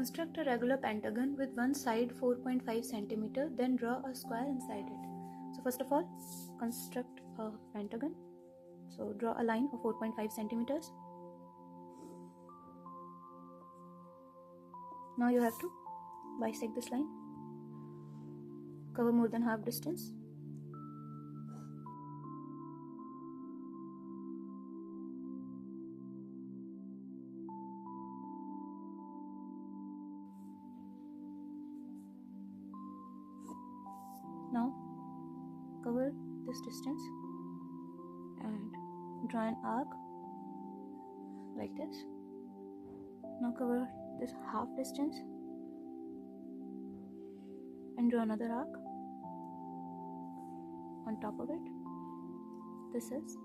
Construct a regular pentagon with one side 4.5 centimeter, then draw a square inside it. So first of all, construct a pentagon. So draw a line of 4.5 centimeters. Now you have to bisect this line. Cover more than half distance. Now cover this distance and draw an arc like this. Now cover this half distance and draw another arc on top of it. This is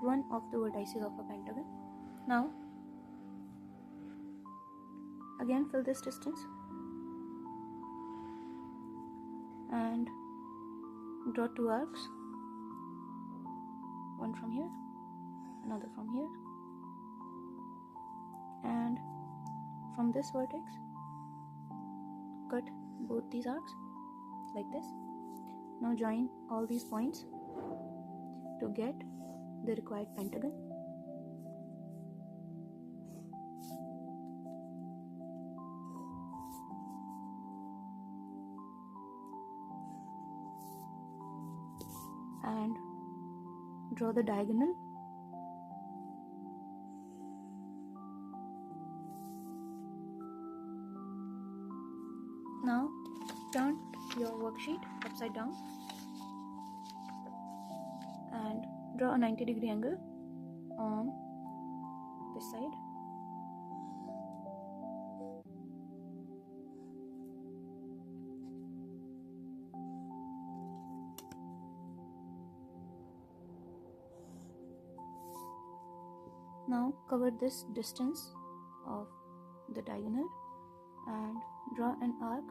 one of the vertices of a pentagon. Now again fill this distance and draw two arcs, one from here, another from here, and from this vertex cut both these arcs like this. Now join all these points to get the required pentagon. And draw the diagonal. Now turn your worksheet upside down and draw a 90-degree angle on this side. Now cover this distance of the diagonal and draw an arc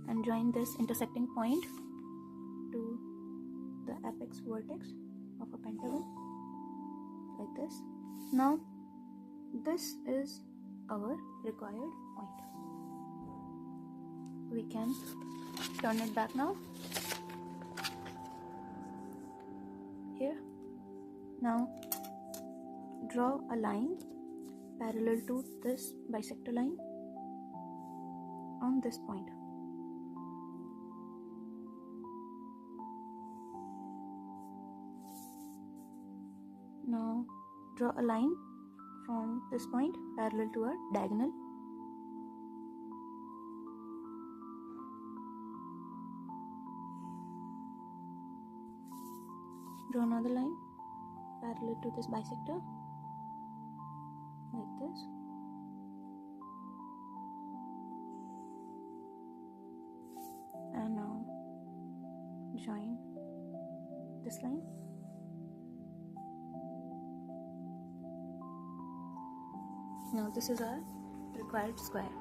and join this intersecting point to the apex vertex of a pentagon like this. Now this is our required point. We can turn it back now. Here. Now draw a line parallel to this bisector line on this point. Now draw a line from this point parallel to a diagonal. Draw another line parallel to this bisector like this. And now join this line. Now this is our required square.